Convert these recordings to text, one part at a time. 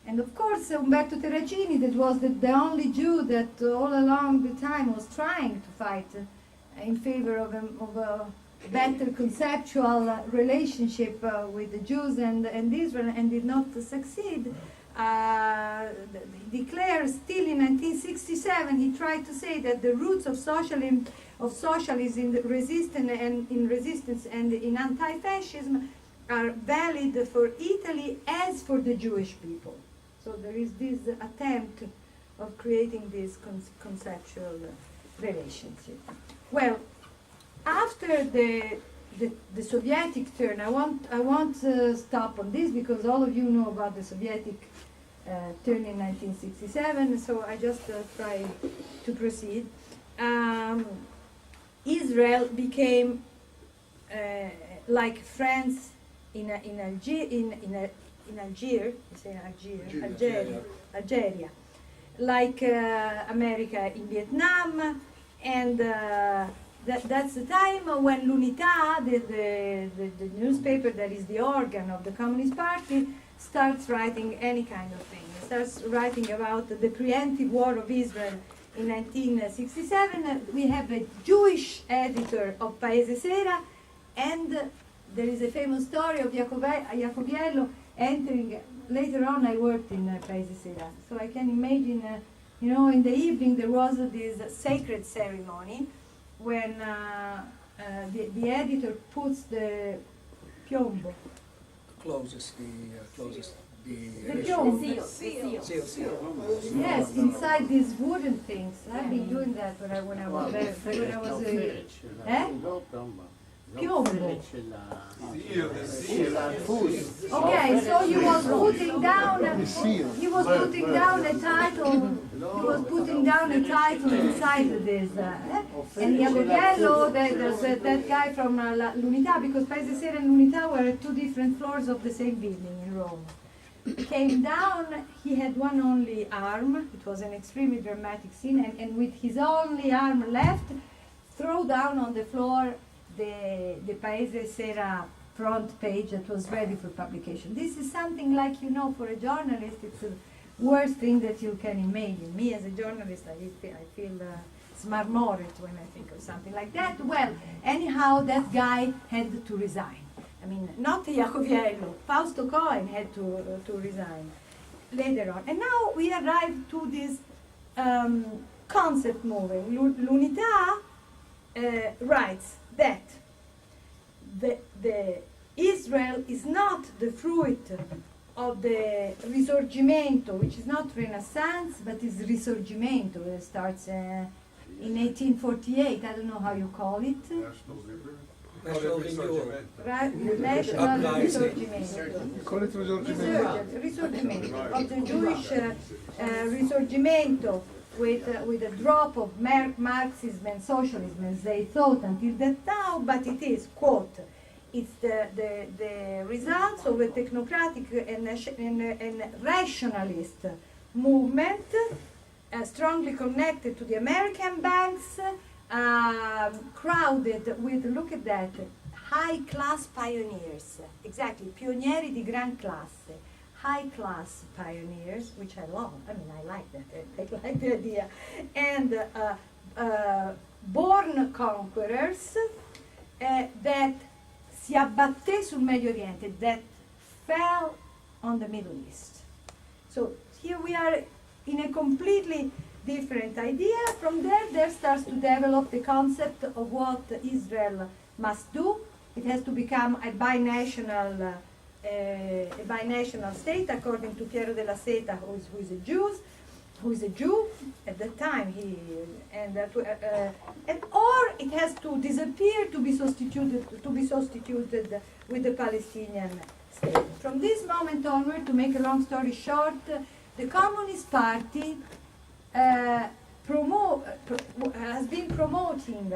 And of course, Umberto Terracini, that was the only Jew that all along the time was trying to fight in favor of a better conceptual relationship with the Jews and Israel, and did not succeed. Declares still in 1967, he tried to say that the roots of socialism in resistance and in anti-fascism are valid for Italy as for the Jewish people. So there is this attempt of creating this conceptual relationship. Well, after the Sovietic turn, I won't stop on this because all of you know about the Sovietic turn in 1967. So I just try to proceed. Israel became like France in Algeria, like America in Vietnam, and that's the time when l'Unità, the newspaper that is the organ of the Communist Party, starts writing any kind of thing. It starts writing about the preemptive war of Israel in 1967. We have a Jewish editor of Paese Sera, and there is a famous story of Jacobiello entering. Later on, I worked in Paese Sera, so I can imagine, in the evening there was this sacred ceremony when the editor puts the piombo. Closes the seal. Yes, inside these wooden things. I've been doing that when I was there. When I was piombo. Okay, so he was putting down a title. He was putting down a title inside this. And Jacobiello, that guy from l'Unità, because Paese Sera and l'Unità were two different floors of the same building in Rome. Came down, he had one only arm. It was an extremely dramatic scene, and with his only arm left, throw down on the floor the Paese Sera front page that was ready for publication. This is something like, for a journalist, it's the worst thing that you can imagine. Me as a journalist, I feel smarmoret when I think of something like that. Well, anyhow, that guy had to resign. I mean, not Jacobiello, Fausto Cohen had to resign later on. And now we arrive to this concept moving. L'Unità writes that the Israel is not the fruit of the Risorgimento, which is not Renaissance, but is Risorgimento. It starts in 1848. I don't know how you call it. National renewal. National Risorgimento. Call it Risorgimento. Risorgimento of the Jewish Risorgimento, with a drop of Marxism and socialism, as they thought until that time, but it is, quote, it's the results of a technocratic and rationalist movement strongly connected to the American banks, crowded with, look at that, high-class pioneers, exactly, pionieri di gran classe, high-class pioneers, which I love. I mean, I like that. I like the idea. And born conquerors that si abbatté sul Medio Oriente, that fell on the Middle East. So here we are in a completely different idea. From there starts to develop the concept of what Israel must do. It has to become a binational state, according to Piero della Seta, who is a Jew at that time. Or it has to disappear to be substituted with the Palestinian state. From this moment onward, to make a long story short, the Communist Party has been promoting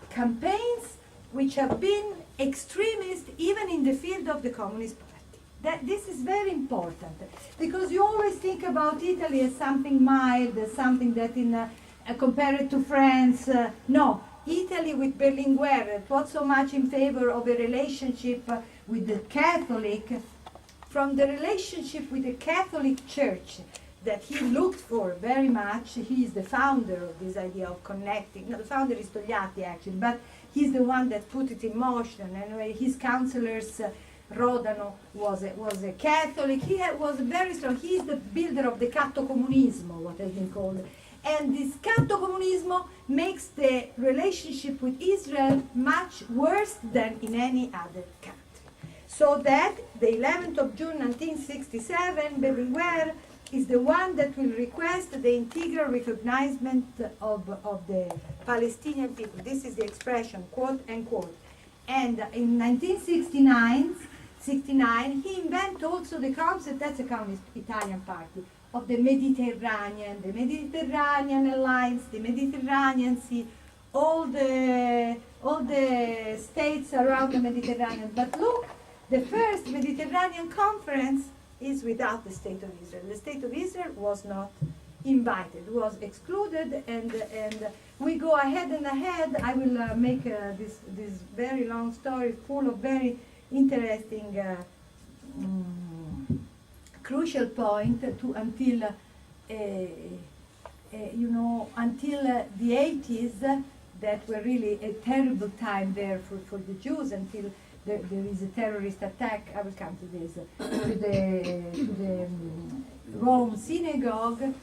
campaigns which have been extremist even in the field of the Communist Party. This is very important, because you always think about Italy as something mild, as something that compared to France, no. Italy with Berlinguer, it was so much in favor of a relationship with the Catholic, from the relationship with the Catholic Church that he looked for very much. He is the founder of this idea of connecting. No, the founder is Togliatti, actually, but he's the one that put it in motion. And his counselors, Rodano was a Catholic. Was very strong. He is the builder of the cattocomunismo, what has been called. And this cattocomunismo makes the relationship with Israel much worse than in any other country. So that the 11th of June 1967, Berlinguer is the one that will request the integral recognition of the Palestinian people. This is the expression, quote unquote. And in 1969, he invented also the concept, that's a communist Italian party, of the Mediterranean Alliance, the Mediterranean Sea, all the states around the Mediterranean. But look, the first Mediterranean conference is without the State of Israel. The State of Israel was not invited, was excluded, and we go ahead and ahead. I will make this very long story full of very interesting crucial point until until the 80s, that were really a terrible time there for the Jews, until there is a terrorist attack. I will come to this, to the Rome synagogue,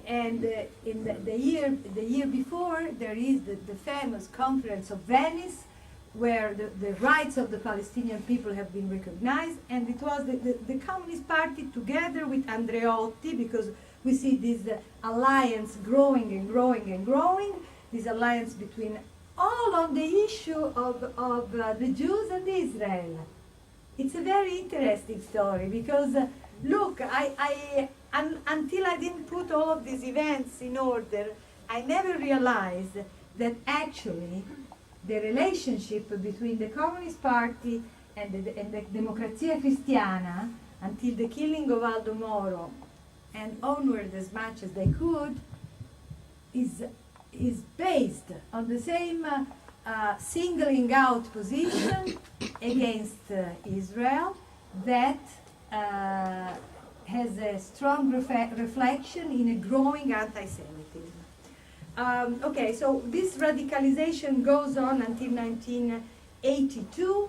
and in the year before, there is the famous Conference of Venice, where the rights of the Palestinian people have been recognized, and it was the Communist Party together with Andreotti, because we see this alliance growing and growing and growing, this alliance between all on the issue of the Jews and Israel. It's a very interesting story, because look, until I didn't put all of these events in order, I never realized that actually the relationship between the Communist Party and the Democrazia Cristiana, until the killing of Aldo Moro and onward as much as they could, is based on the same singling out position against Israel that has a strong reflection in a growing anti-Semitism. Okay, so this radicalization goes on until 1982,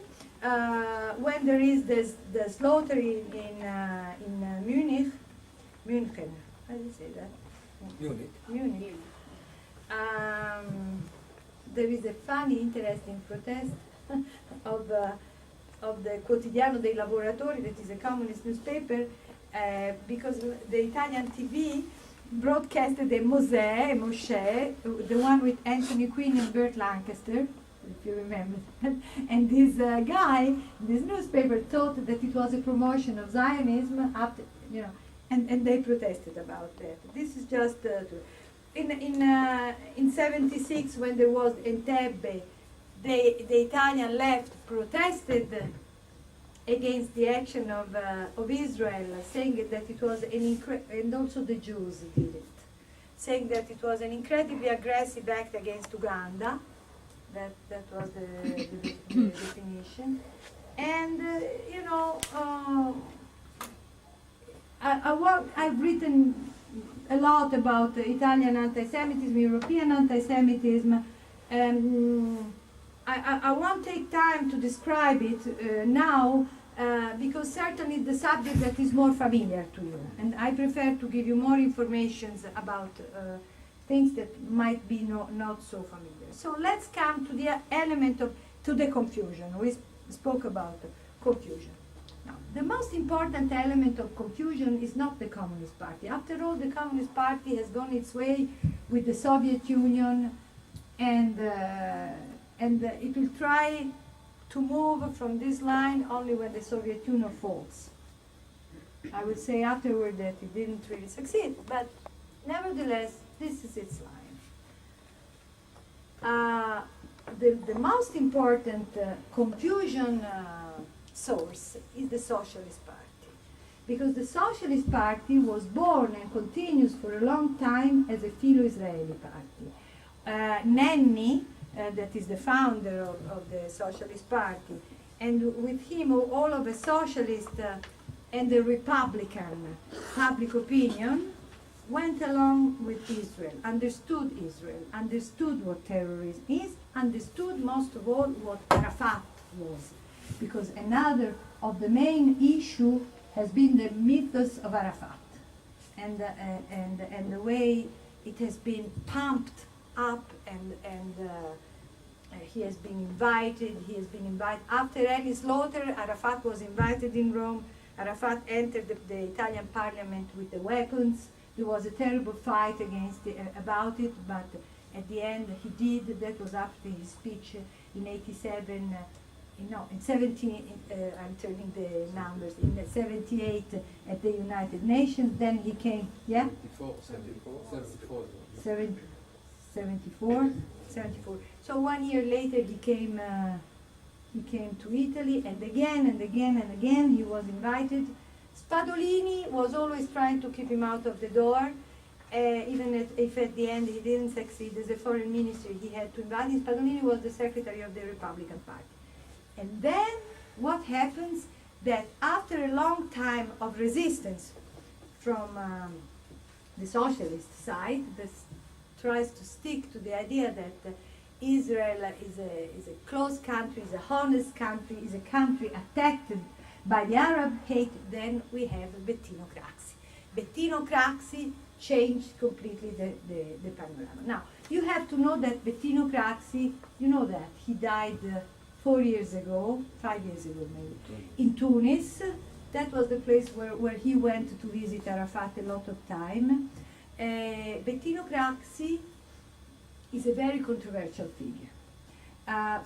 when there is the slaughter in München. How do you say that? Munich. There is a funny, interesting protest of the Quotidiano dei Lavoratori, that is a communist newspaper, because the Italian TV broadcasted the Moshe, the one with Anthony Quinn and Burt Lancaster, if you remember. And this guy, this newspaper, thought that it was a promotion of Zionism, after, and they protested about that. This is just in 76, when there was Entebbe, the Italian left protested against the action of Israel, saying that it was and also the Jews did it, saying that it was an incredibly aggressive act against Uganda. That was the definition. And I've written a lot about Italian anti-Semitism, European anti-Semitism. I won't take time to describe it now, because certainly the subject that is more familiar to you, and I prefer to give you more information about things that might be not so familiar. So let's come to the element to the confusion. We spoke about confusion. Now, the most important element of confusion is not the Communist Party. After all, the Communist Party has gone its way with the Soviet Union, and it will try to move from this line only when the Soviet Union falls. I would say afterward that it didn't really succeed, but nevertheless, this is its line. The most important confusion source is the Socialist Party, because the Socialist Party was born and continues for a long time as a Filo-Israeli party. Nenni, that is the founder of the Socialist Party, and with him all of the socialist and the Republican public opinion went along with Israel, understood what terrorism is, understood most of all what Arafat was. Because another of the main issue has been the mythos of Arafat and the way it has been pumped up and he has been invited. After any slaughter, Arafat was invited in Rome. Arafat entered the Italian parliament with the weapons. There was a terrible fight about it, but at the end he did. That was after his speech in 87, in 70, I'm turning the numbers, in 78 at the United Nations. Then he came, 74. So 1 year later he came to Italy, and again he was invited. Spadolini was always trying to keep him out of the door, even if at the end he didn't succeed as a foreign minister. He had to invite him. Spadolini was the secretary of the Republican Party. And then what happens that after a long time of resistance from the socialist side that tries to stick to the idea that Israel is a closed country, is a honest country, is a country attacked by the Arab hate, then we have Bettinocracy. Bettinocracy changed completely the panorama. Now, you have to know that Bettinocracy, you know that, he died 5 years ago maybe, in Tunis. That was the place where he went to visit Arafat a lot of time. Bettinocracy is a very controversial figure.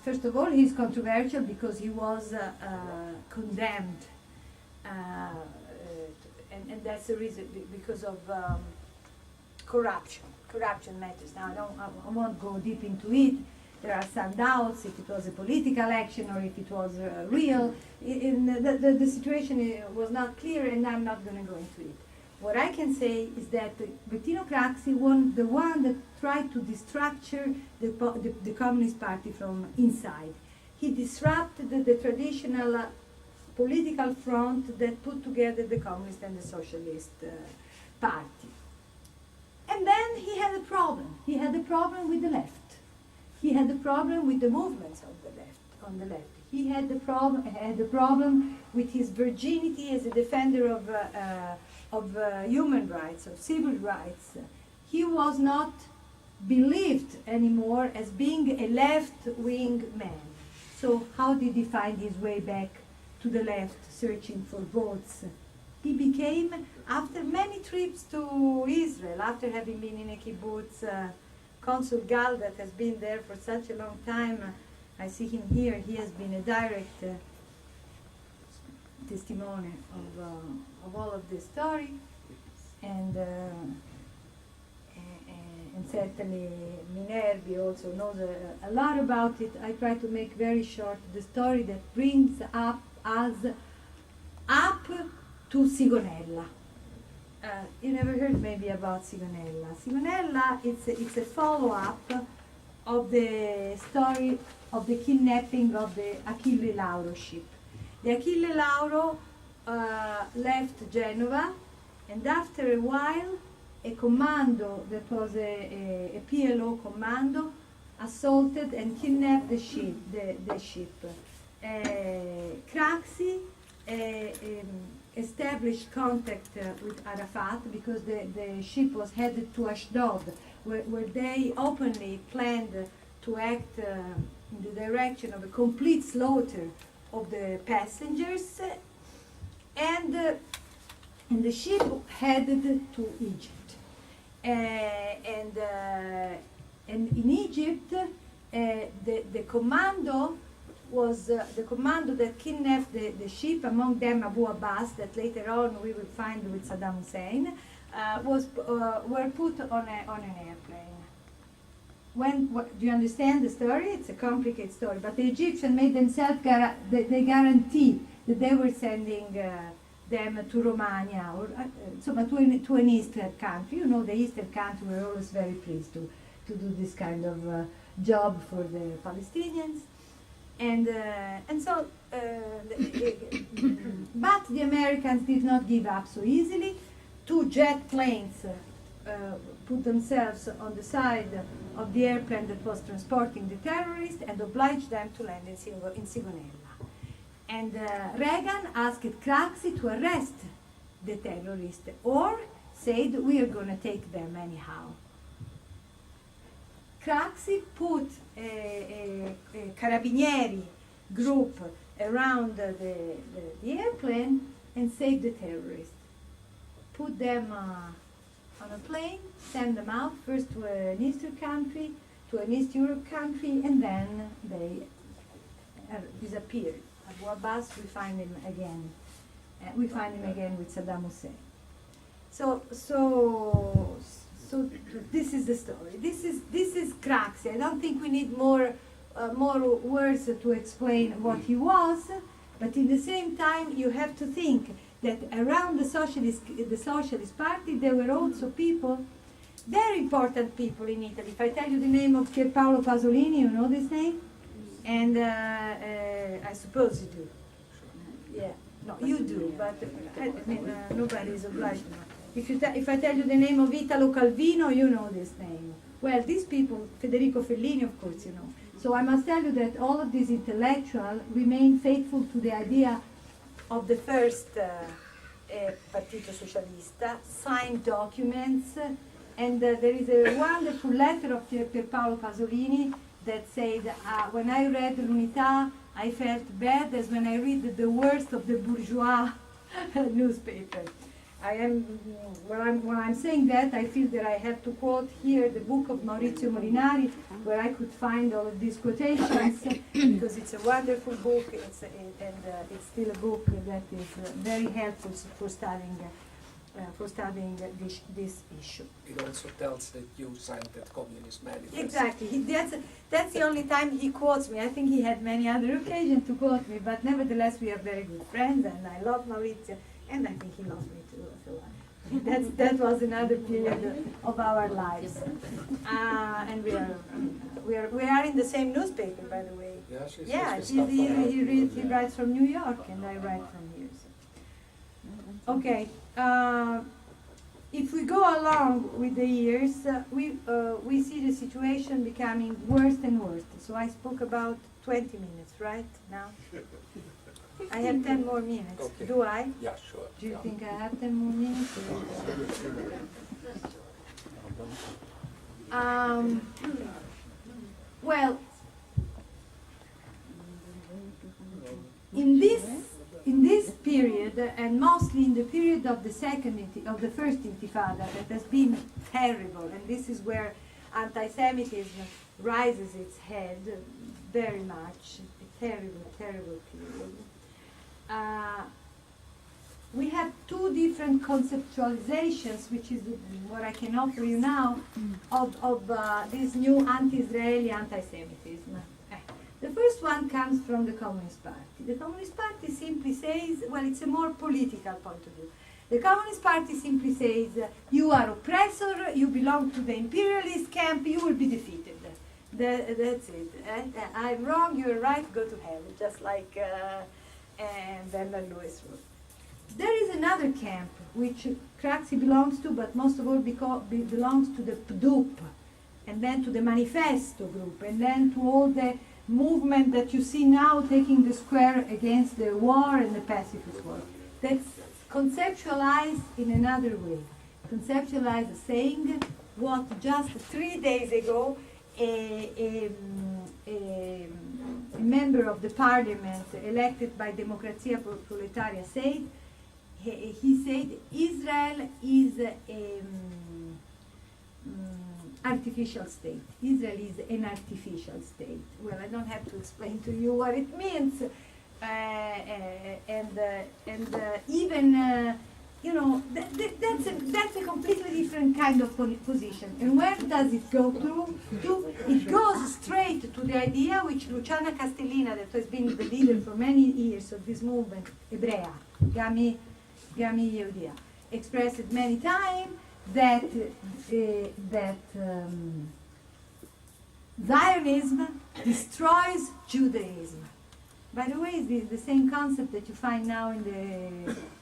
First of all, he's controversial because he was condemned, and that's the reason, because of corruption. Corruption matters. Now, I won't go deep into it. There are some doubts if it was a political action or if it was real. The situation was not clear, and I'm not going to go into it. What I can say is that Bettinocracy was the one that tried to destructure the Communist Party from inside. He disrupted the traditional political front that put together the Communist and the Socialist Party. And then he had a problem. He had a problem with the left. He had a problem with the movements on the left. He had the problem with his virginity as a defender of human rights, of civil rights. He was not believed anymore as being a left-wing man. So how did he find his way back to the left, searching for votes? He became, after many trips to Israel, after having been in a kibbutz, Consul Gal, that has been there for such a long time, I see him here, he has been a direct testimony of all of this story, and certainly Minervi also knows a lot about it. I try to make very short the story that brings us up to Sigonella. You never heard maybe about Sigonella. Sigonella, it's a follow-up of the story of the kidnapping of the Achille Lauro ship. The Achille Lauro left Genova, and after a while, a commando that was a PLO commando assaulted and kidnapped the ship. Craxi established contact with Arafat because the ship was headed to Ashdod, where they openly planned to act in the direction of a complete slaughter of the passengers, and the ship headed to Egypt. And in Egypt, the commando was the commando that kidnapped the ship, among them Abu Abbas, that later on we will find with Saddam Hussein, were put on an airplane. Do you understand the story? It's a complicated story, but the Egyptians made themselves, they guarantee that they were sending them to Romania, or to an eastern country. You know, the eastern country were always very pleased to do this kind of job for the Palestinians. And so, but the Americans did not give up so easily. 2 jet planes put themselves on the side of the airplane that was transporting the terrorists and obliged them to land in Sigonella. And Reagan asked Craxi to arrest the terrorists or said, we are going to take them anyhow. Craxi put a carabinieri group around the airplane and saved the terrorists. Put them on a plane, send them out first to an Eastern country, to an East Europe country, and then they disappeared. Abu Abbas, we find him again. We find him again with Saddam Hussein. So this is the story. This is Craxi. I don't think we need more words to explain what he was, but in the same time, you have to think that around the Socialist Party, there were also people, very important people in Italy. If I tell you the name of Pierpaolo Pasolini, you know this name? And I suppose you do. Yeah, no, you do, but I mean, nobody is obliged to know. If I tell you the name of Italo Calvino, you know this name. Well, these people, Federico Fellini, of course, you know. So I must tell you that all of these intellectuals remain faithful to the idea of the first Partito Socialista, signed documents, and there is a wonderful letter of Pierpaolo Pasolini that said, when I read L'Unità, I felt bad as when I read the worst of the bourgeois newspaper. When I'm saying that, I feel that I have to quote here the book of Maurizio Molinari, where I could find all of these quotations, because it's a wonderful book, it's still a book that is very helpful for studying this issue. It also tells that you signed that communist manifesto. Exactly. That's the only time he quotes me. I think he had many other occasions to quote me, but nevertheless we are very good friends, and I love Maurizio, and I think he loves me too. So that was another period of our lives, and we are in the same newspaper, by the way. Yeah, he writes from New York, and I write from here. So. Okay. If we go along with the years, we see the situation becoming worse and worse. So I spoke about 20 minutes, right, now? I have 10 more minutes. Okay. Do I? Yeah, sure. Do you think I have 10 more minutes? Well, in this period, and mostly in the period of the first Intifada, that has been terrible, and this is where anti-Semitism rises its head very much. A terrible, terrible period. We have 2 different conceptualizations, which is what I can offer you now, of this new anti-Israeli anti-Semitism. The first one comes from the Communist Party. The Communist Party simply says, well, it's a more political point of view. The Communist Party simply says, you are oppressor, you belong to the imperialist camp, you will be defeated. That's it. I'm wrong, you're right, go to hell, just like Bernard Lewis wrote. There is another camp which Craxi belongs to, but most of all belongs to the PDUP, and then to the Manifesto group, and then to all the movement that you see now taking the square against the war and the pacifist war. That's conceptualized in another way. Conceptualized as saying what just 3 days ago a member of the parliament elected by Democrazia Proletaria said. He said Israel is artificial state. Israel is an artificial state. Well, I don't have to explain to you what it means, even you know, that's a completely different kind of position. And where does it go through? It goes straight to the idea which Luciana Castellina, that has been the leader for many years of this movement, Hebrea, Gami Yehudia, expressed it many times, that Zionism destroys Judaism. By the way, it's the same concept that you find now in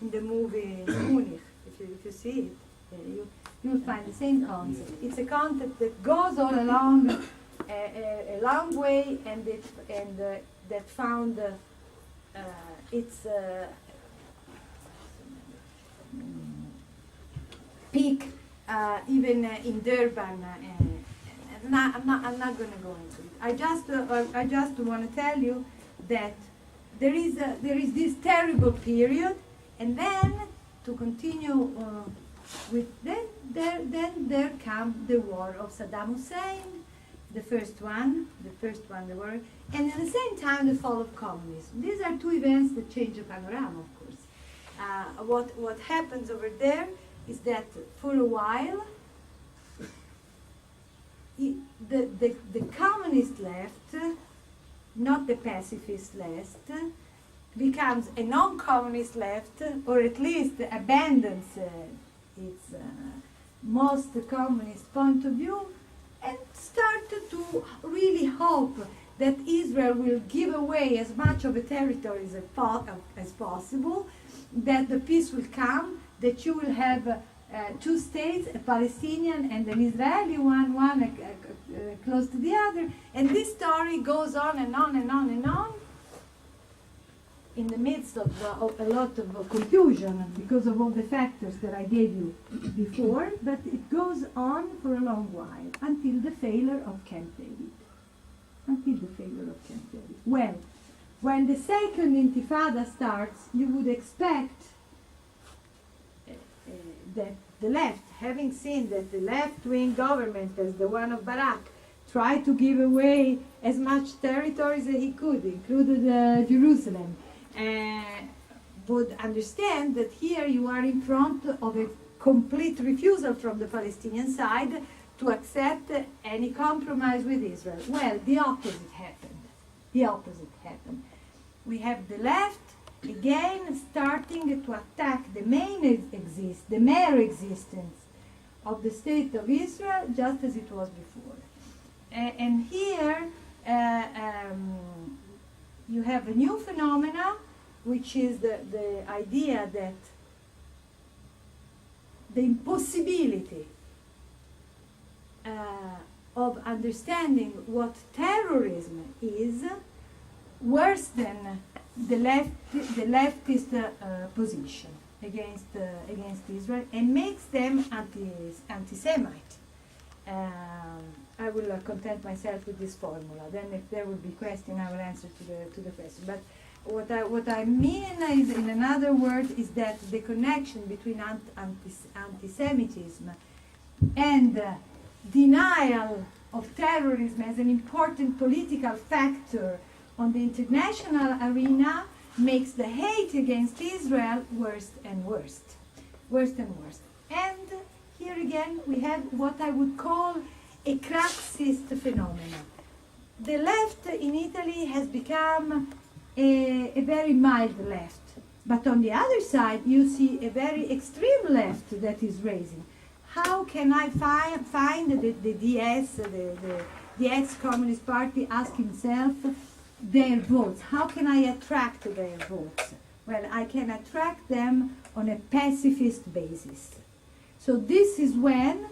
the movie Munich. If you see it, you'll find the same concept. It's a concept that goes all along a long way, and that found its peak even in Durban. I'm not going to go into it. I just want to tell you that there is this terrible period, and then to continue with then there come the war of Saddam Hussein, the first one, the war, and at the same time the fall of communism. These are two events that change the panorama, of course. What happens over there is that for a while the communist left, not the pacifist left, becomes a non-communist left, or at least abandons its most communist point of view, and started to really hope that Israel will give away as much of the territory as possible, that the peace will come, that you will have two states, a Palestinian and an Israeli one close to the other, and this story goes on and on and on and on, in the midst of a lot of confusion because of all the factors that I gave you before, but it goes on for a long while, until the failure of Camp David. Well, when the second Intifada starts, you would expect that the left, having seen that the left-wing government, as the one of Barak, tried to give away as much territory as he could, included Jerusalem, would understand that here you are in front of a complete refusal from the Palestinian side to accept any compromise with Israel. Well, the opposite happened. We have the left again starting to attack the mere existence of the state of Israel, just as it was before. And here you have a new phenomena, which is the idea that the impossibility of understanding what terrorism is worse than the leftist position against Israel, and makes them anti-Semite. I will content myself with this formula. Then, if there will be question, I will answer to the question. But what I mean is, in another word, is that the connection between anti-Semitism and denial of terrorism as an important political factor on the international arena makes the hate against Israel worse and worse. And here again we have what I would call a Craxist phenomenon. The left in Italy has become a very mild left, but on the other side you see a very extreme left that is raising. How can I find the DS, the ex-Communist Party, ask himself their votes? How can I attract their votes? Well, I can attract them on a pacifist basis. So this is when